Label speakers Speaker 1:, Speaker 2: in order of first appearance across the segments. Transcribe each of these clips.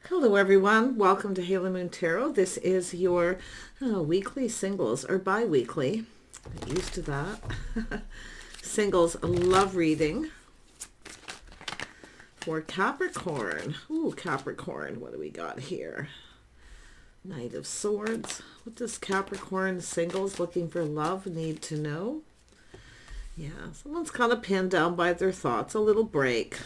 Speaker 1: Hello everyone, welcome to Halo Moon Tarot. This is your weekly singles, or bi-weekly, get used to that, singles love reading for Capricorn. Ooh, Capricorn, what do we got here? Knight of Swords. What does Capricorn singles looking for love need to know? Yeah, someone's kind of pinned down by their thoughts, a little break.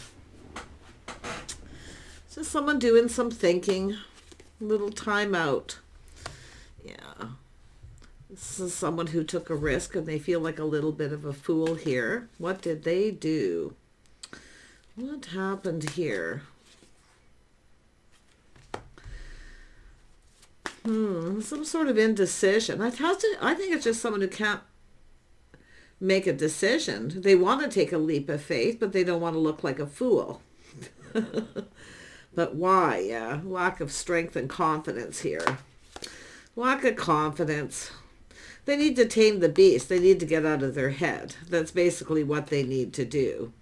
Speaker 1: Just someone doing some thinking, a little time out. Yeah. This is someone who took a risk and they feel like a little bit of a fool here. What did they do? What happened here? Some sort of indecision. I think it's just someone who can't make a decision. They want to take a leap of faith, but they don't want to look like a fool. But why? Yeah, lack of strength and confidence here. Lack of confidence. They need to tame the beast. They need to get out of their head. That's basically what they need to do.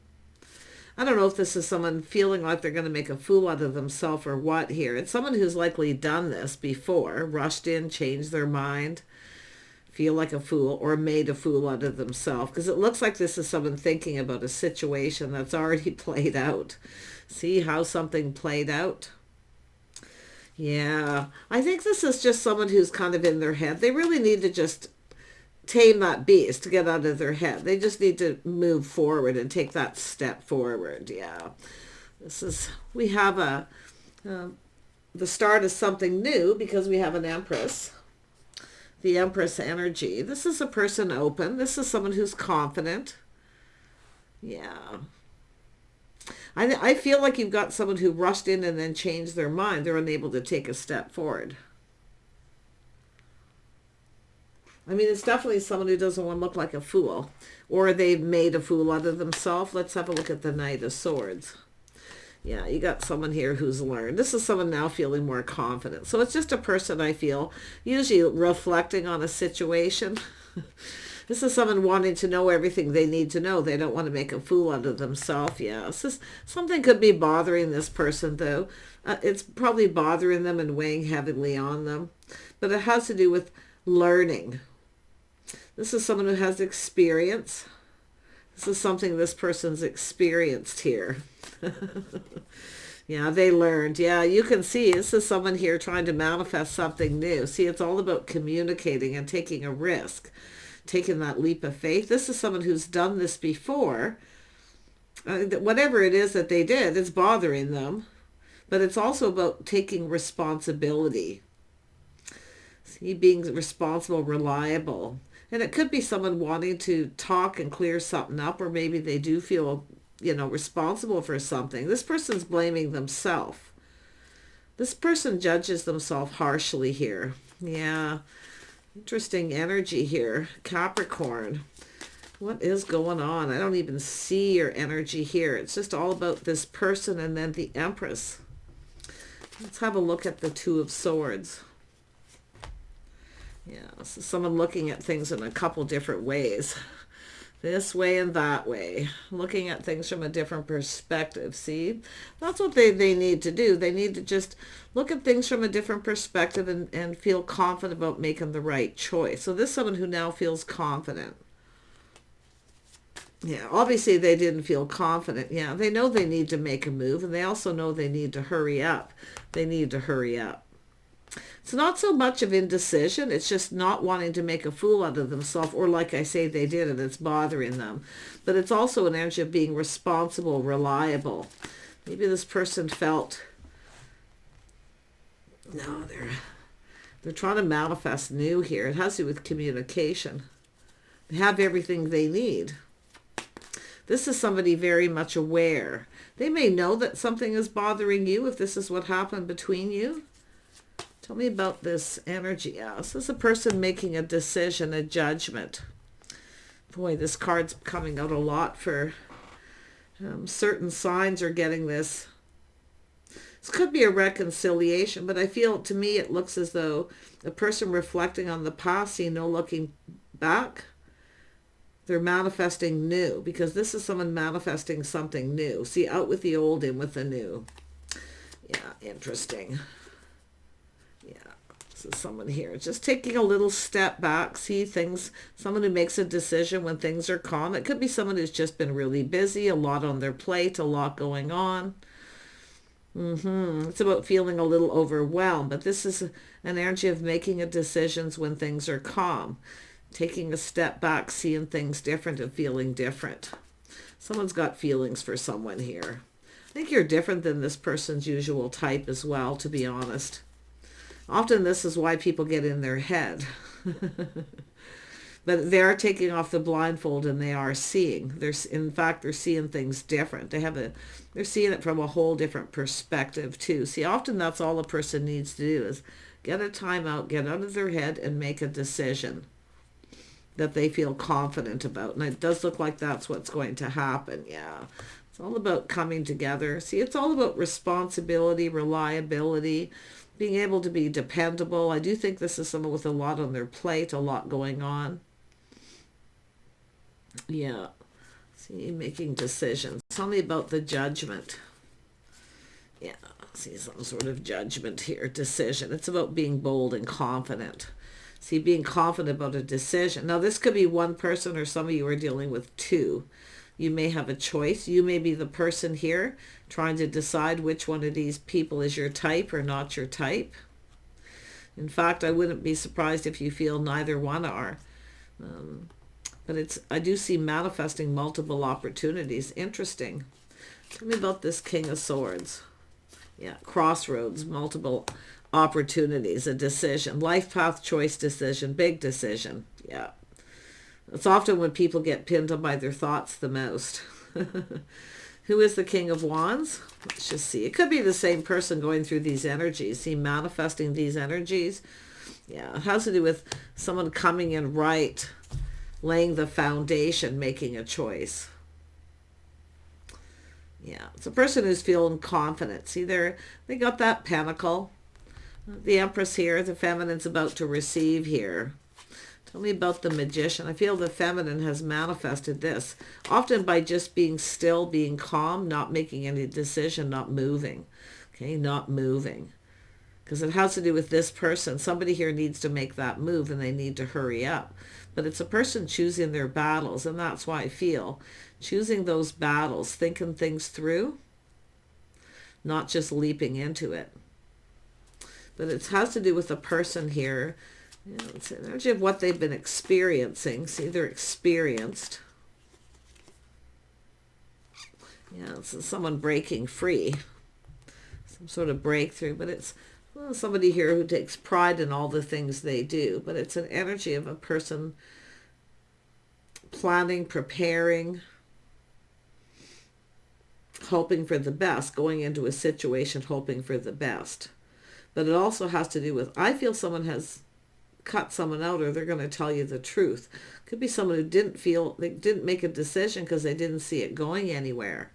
Speaker 1: I don't know if this is someone feeling like they're going to make a fool out of themselves or what here. It's someone who's likely done this before, rushed in, changed their mind, feel like a fool, or made a fool out of themselves. Because it looks like this is someone thinking about a situation that's already played out. See how something played out? Yeah, I think this is just someone who's kind of in their head. They really need to just tame that beast to get out of their head. They just need to move forward and take that step forward. Yeah, we have the start of something new because we have an Empress. The Empress energy. This is a person open. This is someone who's confident. Yeah. I feel like you've got someone who rushed in and then changed their mind. They're unable to take a step forward. I mean, it's definitely someone who doesn't want to look like a fool. Or they've made a fool out of themselves. Let's have a look at the Knight of Swords. Yeah, you got someone here who's learned. This is someone now feeling more confident. So it's just a person, I feel, usually reflecting on a situation. This is someone wanting to know everything they need to know. They don't want to make a fool out of themselves. Yeah, something could be bothering this person, though. It's probably bothering them and weighing heavily on them. But it has to do with learning. This is someone who has experience. This is something this person's experienced here. Yeah, they learned. Yeah, you can see this is someone here trying to manifest something new. See, it's all about communicating and taking a risk. Taking that leap of faith. This is someone who's done this before. Whatever it is that they did, it's bothering them. But it's also about taking responsibility. See, being responsible, reliable. And it could be someone wanting to talk and clear something up, or maybe they do feel, responsible for something. This person's blaming themselves. This person judges themselves harshly here. Yeah. Interesting energy here. Capricorn. What is going on? I don't even see your energy here. It's just all about this person and then the Empress. Let's have a look at the Two of Swords. Yeah, this is someone looking at things in a couple different ways. This way and that way. Looking at things from a different perspective. See? That's what they need to do. They need to just look at things from a different perspective and feel confident about making the right choice. So this is someone who now feels confident. Yeah, obviously they didn't feel confident. Yeah, they know they need to make a move, and they also know they need to hurry up. They need to hurry up. It's not so much of indecision. It's just not wanting to make a fool out of themselves, or like I say, they did and it's bothering them. But it's also an energy of being responsible, reliable. Maybe this person felt, no, they're trying to manifest new here. It has to do with communication. They have everything they need. This is somebody very much aware. They may know that something is bothering you if this is what happened between you. Tell me about this energy. Yeah, this is a person making a decision, a judgment. Boy, this card's coming out a lot for certain signs are getting this. This could be a reconciliation, but I feel, to me, it looks as though a person reflecting on the past, no looking back. They're manifesting new, because this is someone manifesting something new. See, out with the old, in with the new. Yeah, Interesting. Yeah. So someone here just taking a little step back, see things, someone who makes a decision when things are calm. It could be someone who's just been really busy, a lot on their plate, a lot going on. It's about feeling a little overwhelmed, but this is an energy of making a decisions when things are calm, taking a step back, seeing things different and feeling different. Someone's got feelings for someone here. I think you're different than this person's usual type as well, to be honest. Often this is why people get in their head. But they are taking off the blindfold and they are seeing. In fact, they're seeing things different. They're seeing it from a whole different perspective too. See, often that's all a person needs to do is get a time out, get out of their head and make a decision that they feel confident about. And it does look like that's what's going to happen. Yeah. It's all about coming together. See, it's all about responsibility, reliability, being able to be dependable. I do think this is someone with a lot on their plate, a lot going on. Yeah. See, making decisions. Tell me about the judgment. Yeah. See, some sort of judgment here. Decision. It's about being bold and confident. See, being confident about a decision. Now, this could be one person or some of you are dealing with two. You may have a choice. You may be the person here trying to decide which one of these people is your type or not your type. In fact, I wouldn't be surprised if you feel neither one are. But I do see manifesting multiple opportunities. Interesting. Tell me about this King of Swords. Yeah, crossroads, multiple opportunities, a decision, life path choice decision, big decision. Yeah. It's often when people get pinned up by their thoughts the most. Who is the King of Wands? Let's just see. It could be the same person going through these energies. See, manifesting these energies. Yeah, it has to do with someone coming in right, laying the foundation, making a choice. Yeah, it's a person who's feeling confident. See, they got that pentacle. The Empress here, the feminine's about to receive here. Tell me about the Magician. I feel the feminine has manifested this. Often by just being still, being calm, not making any decision, not moving. Okay, not moving. Because it has to do with this person. Somebody here needs to make that move and they need to hurry up. But it's a person choosing their battles, and that's why I feel choosing those battles, thinking things through, not just leaping into it. But it has to do with a person here. You know, it's an energy of what they've been experiencing. See, they're experienced. Yeah, it's someone breaking free. Some sort of breakthrough. But it's somebody here who takes pride in all the things they do. But it's an energy of a person planning, preparing, hoping for the best, going into a situation hoping for the best. But it also has to do with, I feel someone has cut someone out, or they're going to tell you the truth. Could be someone who they didn't make a decision because they didn't see it going anywhere.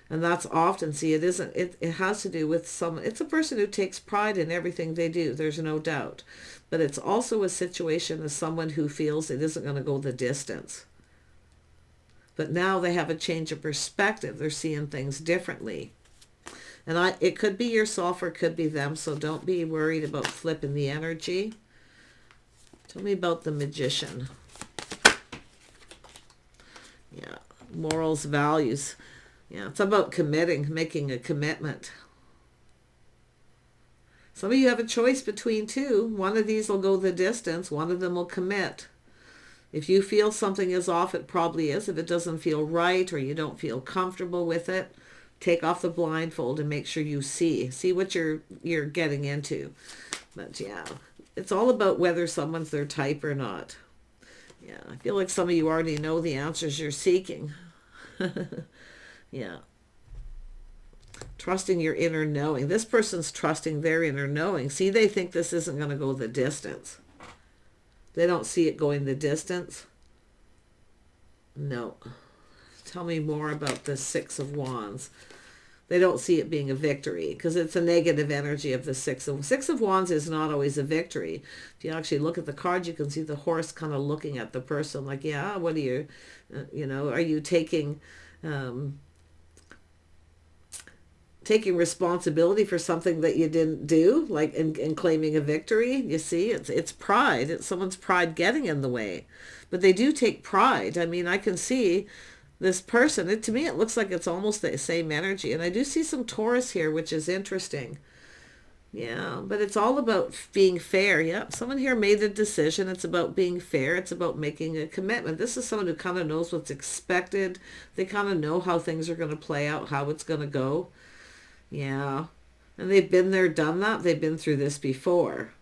Speaker 1: And that's often, see, it has to do with someone. It's a person who takes pride in everything they do. There's no doubt. But it's also a situation of someone who feels it isn't going to go the distance. But now they have a change of perspective. They're seeing things differently. And it could be yourself or it could be them, so don't be worried about flipping the energy. Tell me about the Magician. Yeah, morals, values. Yeah, it's about committing, making a commitment. Some of you have a choice between two. One of these will go the distance. One of them will commit. If you feel something is off, it probably is. If it doesn't feel right or you don't feel comfortable with it, take off the blindfold and make sure you see what you're getting into. But yeah, it's all about whether someone's their type or not. Yeah, I feel like some of you already know the answers you're seeking. Yeah. Trusting your inner knowing. This person's trusting their inner knowing. See, they think this isn't going to go the distance. They don't see it going the distance. No. Tell me more about the Six of Wands. They don't see it being a victory because it's a negative energy of the Six of Wands is not always a victory. If you actually look at the card, you can see the horse kind of looking at the person like, yeah, what are you, are you taking, taking responsibility for something that you didn't do, like in claiming a victory. You see, it's pride. It's someone's pride getting in the way. But they do take pride. I mean, I can see this person. To me, it looks like it's almost the same energy. And I do see some Taurus here, which is interesting. Yeah, but it's all about being fair. Yeah, someone here made a decision. It's about being fair. It's about making a commitment. This is someone who kind of knows what's expected. They kind of know how things are going to play out, how it's going to go. Yeah. And they've been there, done that. They've been through this before.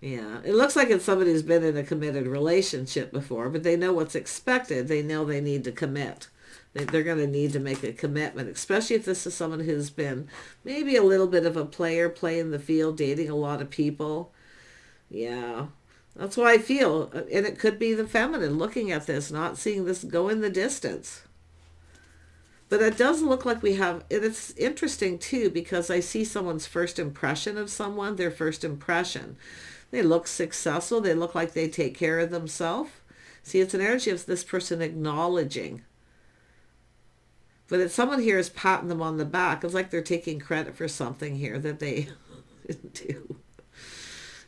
Speaker 1: Yeah. It looks like it's somebody who's been in a committed relationship before, but they know what's expected. They know they need to commit. They're going to need to make a commitment, especially if this is someone who's been maybe a little bit of a player, playing the field, dating a lot of people. Yeah. That's why I feel, and it could be the feminine looking at this, not seeing this go in the distance. But it does look like we have, and it's interesting too, because I see someone's first impression of someone, their first impression. They look successful. They look like they take care of themselves. See, it's an energy of this person acknowledging. But it's someone here is patting them on the back. It's like they're taking credit for something here that they didn't do.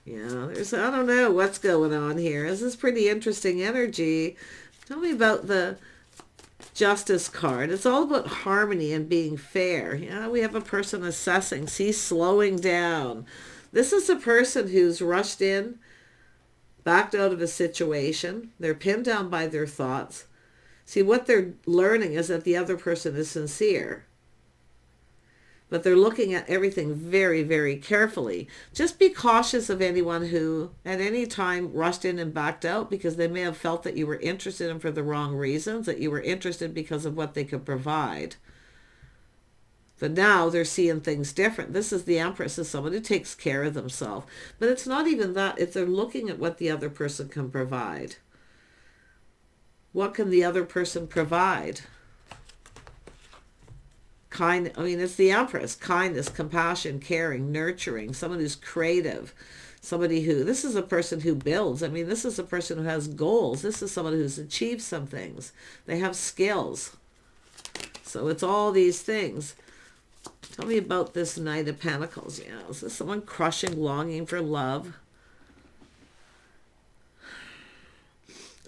Speaker 1: Yeah, I don't know what's going on here. This is pretty interesting energy. Tell me about the Justice card. It's all about harmony and being fair. Yeah, we have a person assessing. See, slowing down. This is a person who's rushed in, backed out of a situation. They're pinned down by their thoughts. See, what they're learning is that the other person is sincere. But they're looking at everything very, very carefully. Just be cautious of anyone who at any time rushed in and backed out, because they may have felt that you were interested in for the wrong reasons, that you were interested because of what they could provide. But now they're seeing things different. This is the Empress, is someone who takes care of themselves. But it's not even that. It's they're looking at what the other person can provide. What can the other person provide? It's the Empress. Kindness, compassion, caring, nurturing, someone who's creative, this is a person who builds. This is a person who has goals. This is someone who's achieved some things. They have skills. So it's all these things. Tell me about this Knight of Pentacles. Yeah, is this someone crushing, longing for love?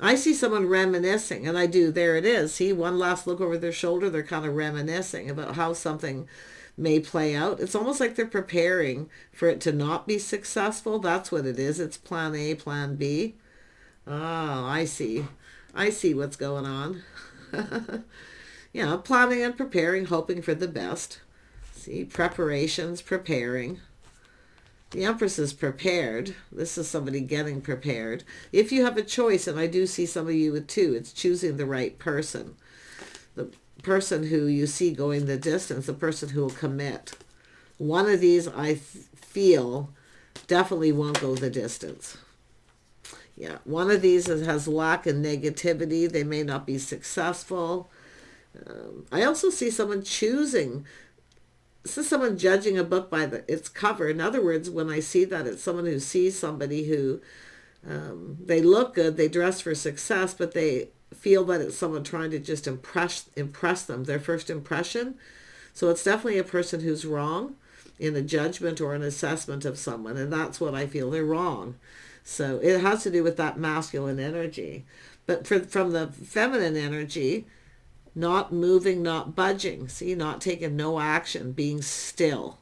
Speaker 1: I see someone reminiscing, and I do. There it is. See, one last look over their shoulder. They're kind of reminiscing about how something may play out. It's almost like they're preparing for it to not be successful. That's what it is. It's plan A, plan B. Oh, I see. I see what's going on. Yeah, planning and preparing, hoping for the best. See, preparations, preparing. The Empress is prepared. This is somebody getting prepared. If you have a choice, and I do see some of you with two, it's choosing the right person. The person who you see going the distance, the person who will commit. One of these, I feel, definitely won't go the distance. Yeah, one of these has lack and negativity. They may not be successful. I also see someone choosing. This is someone judging a book by its cover. In other words, when I see that, it's someone who sees somebody who they look good, they dress for success, but they feel that it's someone trying to just impress them, their first impression. So it's definitely a person who's wrong in a judgment or an assessment of someone, and that's what I feel. They're wrong. So it has to do with that masculine energy. But from the feminine energy, not moving, not budging. See, not taking no action, being still.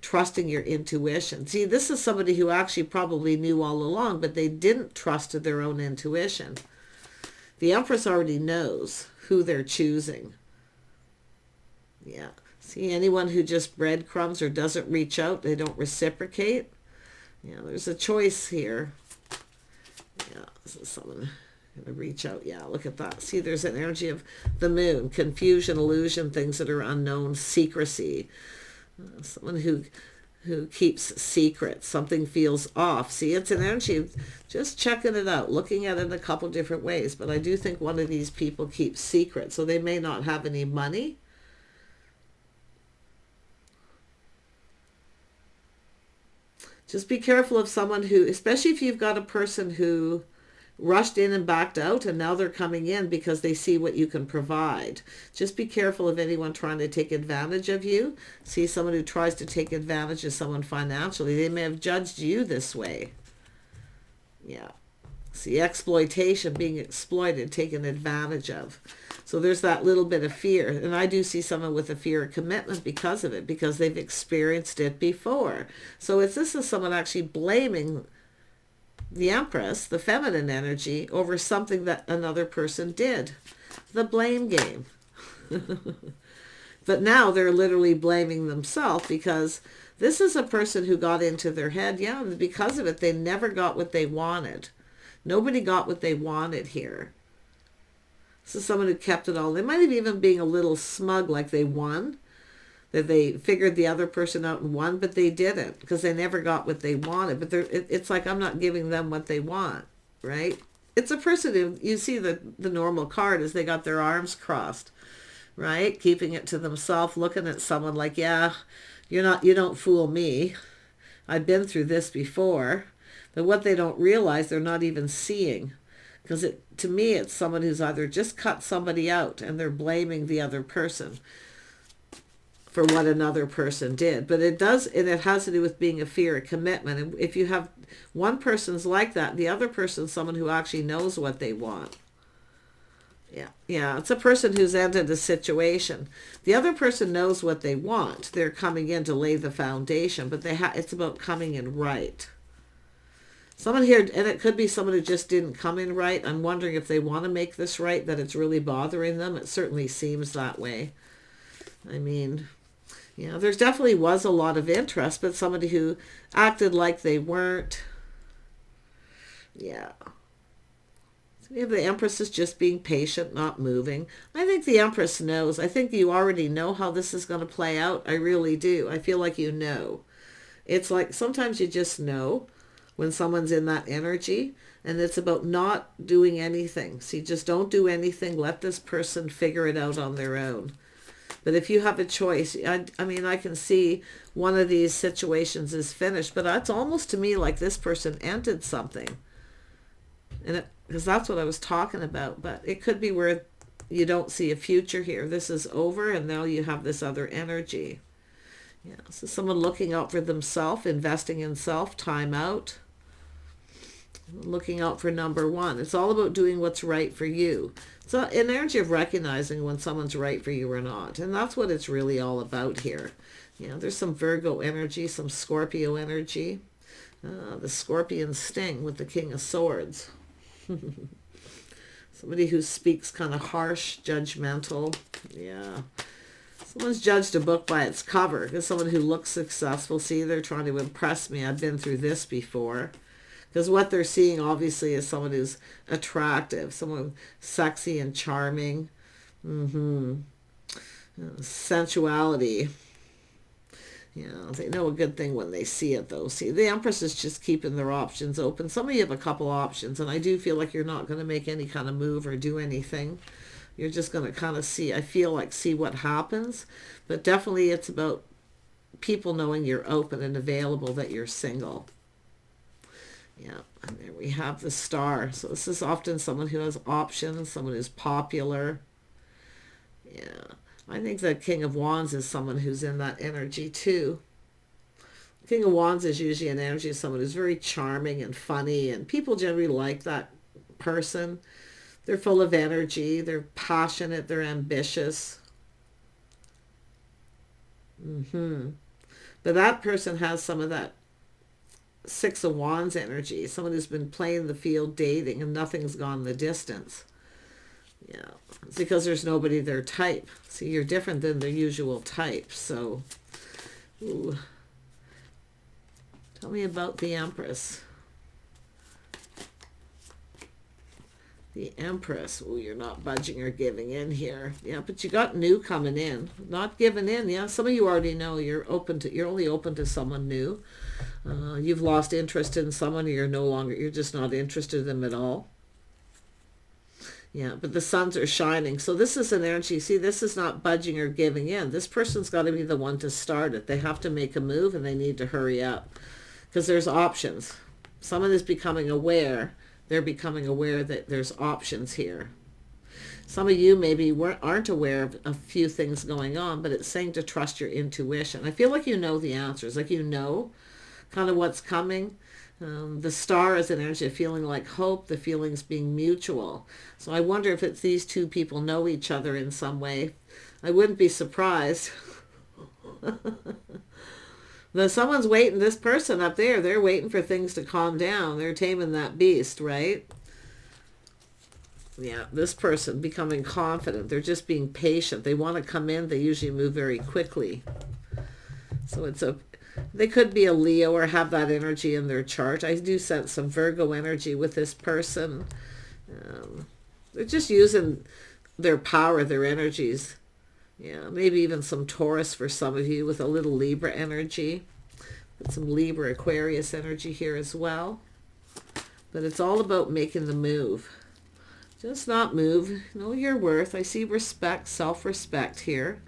Speaker 1: Trusting your intuition. See, this is somebody who actually probably knew all along, but they didn't trust their own intuition. The Empress already knows who they're choosing. Yeah. See, anyone who just breadcrumbs or doesn't reach out, they don't reciprocate. Yeah, there's a choice here. Yeah, this is someone going to reach out. Yeah, look at that. See, there's an energy of the moon, confusion, illusion, things that are unknown, secrecy. Someone who keeps secrets. Something feels off. See, it's an energy of just checking it out, looking at it in a couple different ways. But I do think one of these people keeps secrets, so they may not have any money. Just be careful of someone who, especially if you've got a person who rushed in and backed out, and now they're coming in because they see what you can provide. Just be careful of anyone trying to take advantage of you. See, someone who tries to take advantage of someone financially, they may have judged you this way. Yeah. See, exploitation, being exploited, taken advantage of. So there's that little bit of fear. And I do see someone with a fear of commitment because of it, because they've experienced it before. So this is someone actually blaming the Empress, the feminine energy, over something that another person did. The blame game. But now they're literally blaming themselves, because this is a person who got into their head. Yeah, and because of it, they never got what they wanted. Nobody got what they wanted here. This is someone who kept it all. They might have even been a little smug, like they won, that they figured the other person out and won, but they didn't, because they never got what they wanted. But it's like, I'm not giving them what they want, right? It's a person who, you see the normal card is they got their arms crossed, right? Keeping it to themselves, looking at someone like, yeah, you don't fool me. I've been through this before. But what they don't realize, they're not even seeing. Because to me, it's someone who's either just cut somebody out and they're blaming the other person for what another person did. But it has to do with being a fear of commitment. And if you have one person's like that, the other person's someone who actually knows what they want. Yeah, it's a person who's ended a situation. The other person knows what they want. They're coming in to lay the foundation, but it's about coming in right. Someone here, and it could be someone who just didn't come in right. I'm wondering if they want to make this right, that it's really bothering them. It certainly seems that way. I mean, yeah, there's definitely was a lot of interest, but somebody who acted like they weren't. Yeah. So we have the Empress is just being patient, not moving. I think the Empress knows. I think you already know how this is going to play out. I really do. I feel like you know. It's like sometimes you just know when someone's in that energy, and it's about not doing anything. See, just don't do anything. Let this person figure it out on their own. But if you have a choice, I mean, I can see one of these situations is finished, but it's almost to me like this person ended something. And because that's what I was talking about, but it could be where you don't see a future here. This is over, and now you have this other energy. Yeah, so someone looking out for themselves, investing in self, time out. Looking out for number one. It's all about doing what's right for you. It's an energy of recognizing when someone's right for you or not. And that's what it's really all about here. Yeah, there's some Virgo energy, some Scorpio energy. The Scorpion sting with the King of Swords. Somebody who speaks kind of harsh, judgmental. Yeah. Someone's judged a book by its cover. Because someone who looks successful. See, they're trying to impress me. I've been through this before. Because what they're seeing, obviously, is someone who's attractive, someone sexy and charming. Sensuality. Yeah, they know a good thing when they see it, though. See, the Empress is just keeping their options open. Some of you have a couple options, and I do feel like you're not going to make any kind of move or do anything. You're just going to kind of see, I feel like, see what happens. But definitely it's about people knowing you're open and available, that you're single. Yeah, and there we have the Star. So this is often someone who has options, someone who's popular. Yeah, I think the King of Wands is someone who's in that energy too. King of Wands is usually an energy of someone who's very charming and funny, and people generally like that person. They're full of energy, they're passionate, they're ambitious. But that person has some of that Six of Wands energy, someone who's been playing the field dating and nothing's gone the distance. Yeah, it's because there's nobody their type. See, you're different than their usual type. So, ooh. Tell me about the Empress. The Empress. Oh, you're not budging or giving in here. Yeah, but you got new coming in. Not giving in. Yeah, some of you already know you're only open to someone new. You've lost interest in someone, or you're just not interested in them at all. Yeah, but the suns are shining. So this is an energy. See, this is not budging or giving in. This person's got to be the one to start it. They have to make a move, and they need to hurry up because there's options. Someone is becoming aware they're becoming aware that there's options here. Some of you maybe aren't aware of a few things going on, but it's saying to trust your intuition. I feel like you know the answers, like you know kind of what's coming. The star is an energy of feeling like hope, the feelings being mutual. So I wonder if it's these two people know each other in some way. I wouldn't be surprised. Now someone's waiting, this person up there, they're waiting for things to calm down. They're taming that beast, right? Yeah, this person becoming confident. They're just being patient. They want to come in. They usually move very quickly. So they could be a Leo or have that energy in their chart. I do sense some Virgo energy with this person. They're just using their power, their energies. Yeah, maybe even some Taurus for some of you with a little Libra energy. Put some Libra, Aquarius energy here as well. But it's all about making the move. Just not move. Know your worth. I see respect, self-respect here.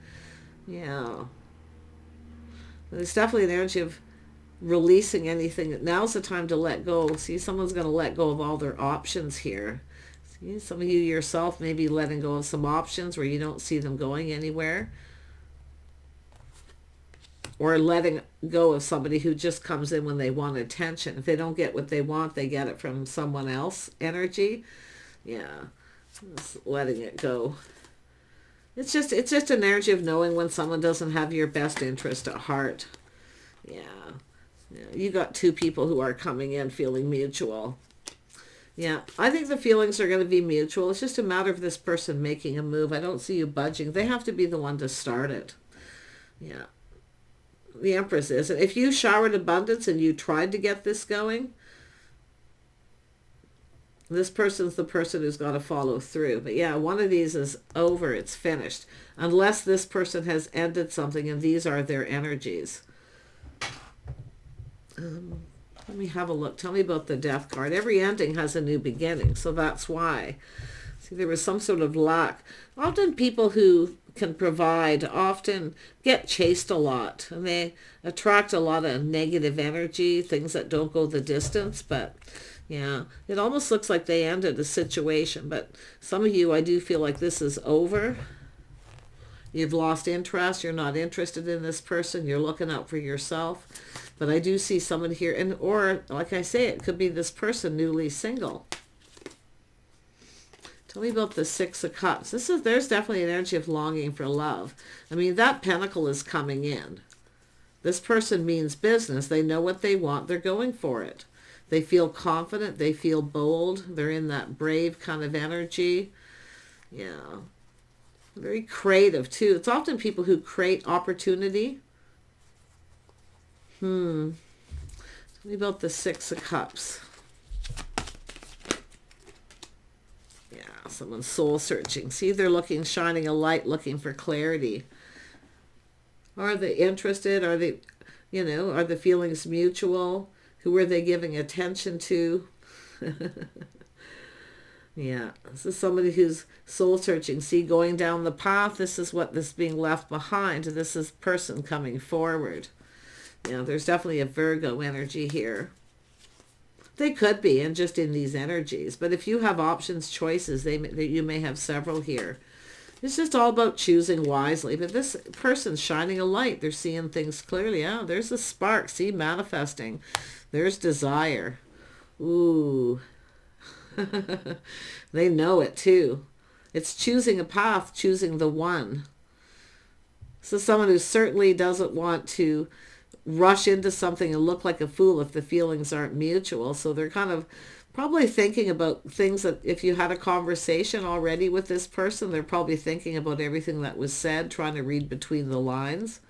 Speaker 1: Yeah. There's definitely an energy of releasing anything. Now's the time to let go. See, someone's going to let go of all their options here. See, some of you yourself may be letting go of some options where you don't see them going anywhere. Or letting go of somebody who just comes in when they want attention. If they don't get what they want, they get it from someone else energy. Yeah, just letting it go. It's just an energy of knowing when someone doesn't have your best interest at heart. Yeah. You got two people who are coming in feeling mutual. Yeah, I think the feelings are going to be mutual. It's just a matter of this person making a move. I don't see you budging. They have to be the one to start it. Yeah. The Empress is. If you showered abundance and you tried to get this going, this person's the person who's got to follow through. But yeah, one of these is over. It's finished. Unless this person has ended something and these are their energies. Let me have a look. Tell me about the Death card. Every ending has a new beginning. So that's why. See, there was some sort of lack. Often people who can provide often get chased a lot. And they attract a lot of negative energy. Things that don't go the distance. But yeah, it almost looks like they ended a situation, but some of you, I do feel like this is over. You've lost interest. You're not interested in this person. You're looking out for yourself. But I do see someone here, or like I say, it could be this person newly single. Tell me about the Six of Cups. There's definitely an energy of longing for love. I mean, that pentacle is coming in. This person means business. They know what they want. They're going for it. They feel confident. They feel bold. They're in that brave kind of energy. Yeah. Very creative, too. It's often people who create opportunity. Tell me about the Six of Cups. Yeah, someone's soul searching. See, they're looking, shining a light, looking for clarity. Are they interested? Are they, are the feelings mutual? Who are they giving attention to? Yeah, this is somebody who's soul searching. See, going down the path, this is what this being left behind. This is person coming forward. There's definitely a Virgo energy here. They could be, and just in these energies. But if you have options, choices, you may have several here. It's just all about choosing wisely. But this person's shining a light. They're seeing things clearly. Oh, there's a spark. See, manifesting. There's desire. Ooh. They know it too. It's choosing a path, choosing the one. So someone who certainly doesn't want to rush into something and look like a fool if the feelings aren't mutual. So they're kind of probably thinking about things that if you had a conversation already with this person, they're probably thinking about everything that was said, trying to read between the lines.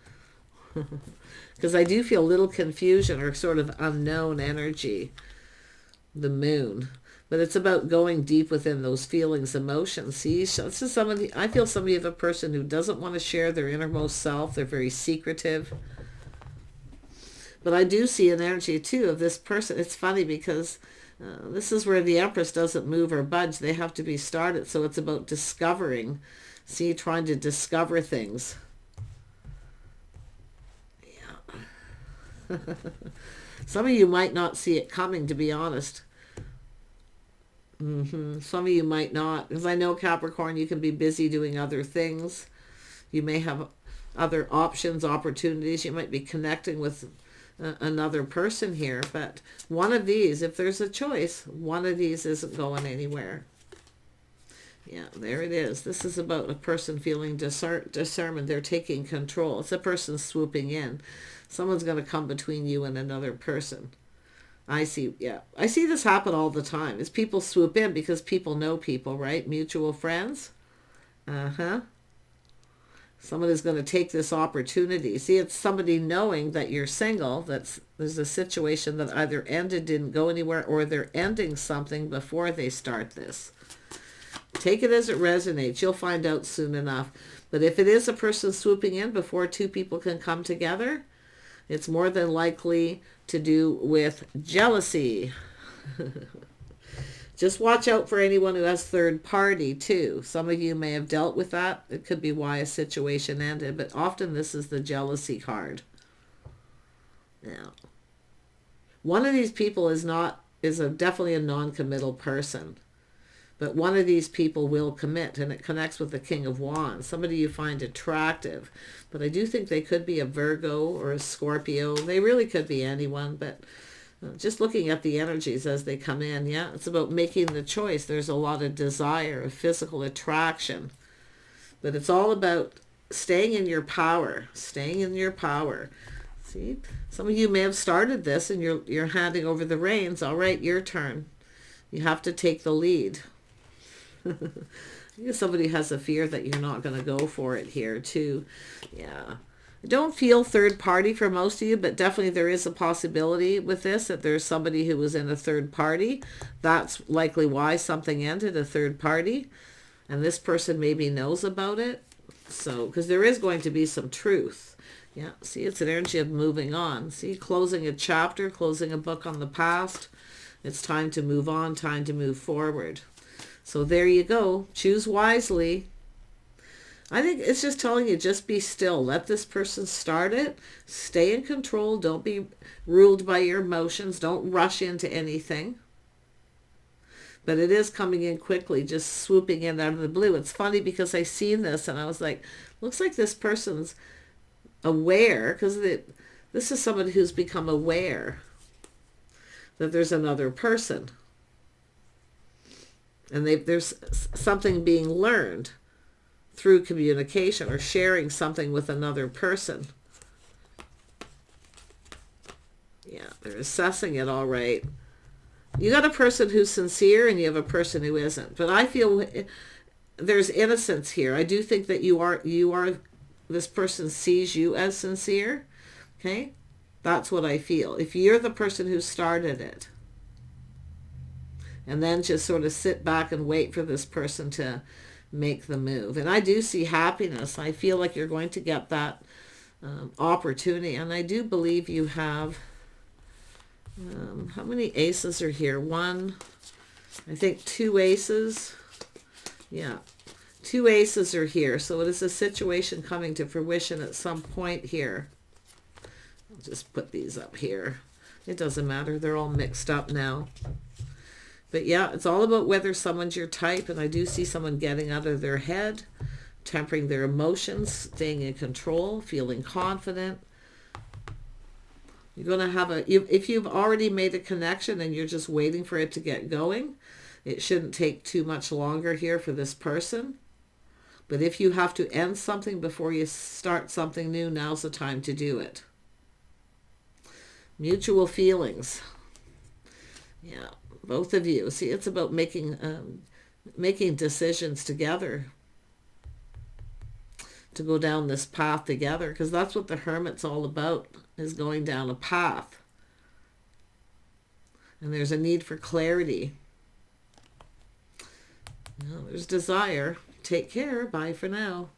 Speaker 1: Because I do feel a little confusion or sort of unknown energy. The Moon. But it's about going deep within those feelings, emotions. See, so this is somebody, I feel somebody of a person who doesn't want to share their innermost self. They're very secretive. But I do see an energy, too, of this person. It's funny because this is where the Empress doesn't move or budge. They have to be started. So it's about discovering. See, trying to discover things. Yeah. Some of you might not see it coming, to be honest. Some of you might not, because I know Capricorn, you can be busy doing other things. You may have other options, opportunities. You might be connecting with another person here, but one of these, if there's a choice, one of these isn't going anywhere. Yeah, there it is. This is about a person feeling discernment. They're taking control. It's a person swooping in. Someone's going to come between you and another person. I see this happen all the time. Is people swoop in because people know people, right? Mutual friends. Someone is going to take this opportunity. See, it's somebody knowing that you're single, there's a situation that either ended, didn't go anywhere, or they're ending something before they start this. Take it as it resonates. You'll find out soon enough. But if it is a person swooping in before two people can come together, it's more than likely to do with jealousy. Just watch out for anyone who has third party too. Some of you may have dealt with that. It could be why a situation ended, but often this is the jealousy card. Now, one of these people is definitely a non-committal person. But one of these people will commit, and it connects with the King of Wands. Somebody you find attractive. But I do think they could be a Virgo or a Scorpio. They really could be anyone, but just looking at the energies as they come in, yeah, it's about making the choice. There's a lot of desire, of physical attraction. But it's all about staying in your power, staying in your power. See, some of you may have started this and you're handing over the reins. All right, your turn. You have to take the lead. Somebody has a fear that you're not going to go for it here too. Yeah. I don't feel third party for most of you, but definitely there is a possibility with this that there's somebody who was in a third party. That's likely why something ended, a third party. And this person maybe knows about it. So, because there is going to be some truth. Yeah, see, it's an energy of moving on. See, closing a chapter, closing a book on the past. It's time to move on, time to move forward. So there you go. Choose wisely. I think it's just telling you, just be still. Let this person start it. Stay in control. Don't be ruled by your emotions. Don't rush into anything. But it is coming in quickly, just swooping in out of the blue. It's funny because I seen this and I was like, looks like this person's aware, because this is somebody who's become aware that there's another person. And there's something being learned through communication or sharing something with another person. Yeah, they're assessing it all right. You got a person who's sincere and you have a person who isn't. But I feel there's innocence here. I do think that you are, this person sees you as sincere. Okay? That's what I feel. If you're the person who started it, and then just sort of sit back and wait for this person to make the move. And I do see happiness. I feel like you're going to get that opportunity. And I do believe you have, how many aces are here? One, I think 2 aces. Yeah, 2 aces are here. So it is a situation coming to fruition at some point here. I'll just put these up here. It doesn't matter. They're all mixed up now. But yeah, it's all about whether someone's your type. And I do see someone getting out of their head, tempering their emotions, staying in control, feeling confident. You're going to have if you've already made a connection and you're just waiting for it to get going, it shouldn't take too much longer here for this person. But if you have to end something before you start something new, now's the time to do it. Mutual feelings. Yeah. Both of you. See, it's about making decisions together to go down this path together, because that's what the Hermit's all about, is going down a path. And there's a need for clarity. There's desire. Take care. Bye for now.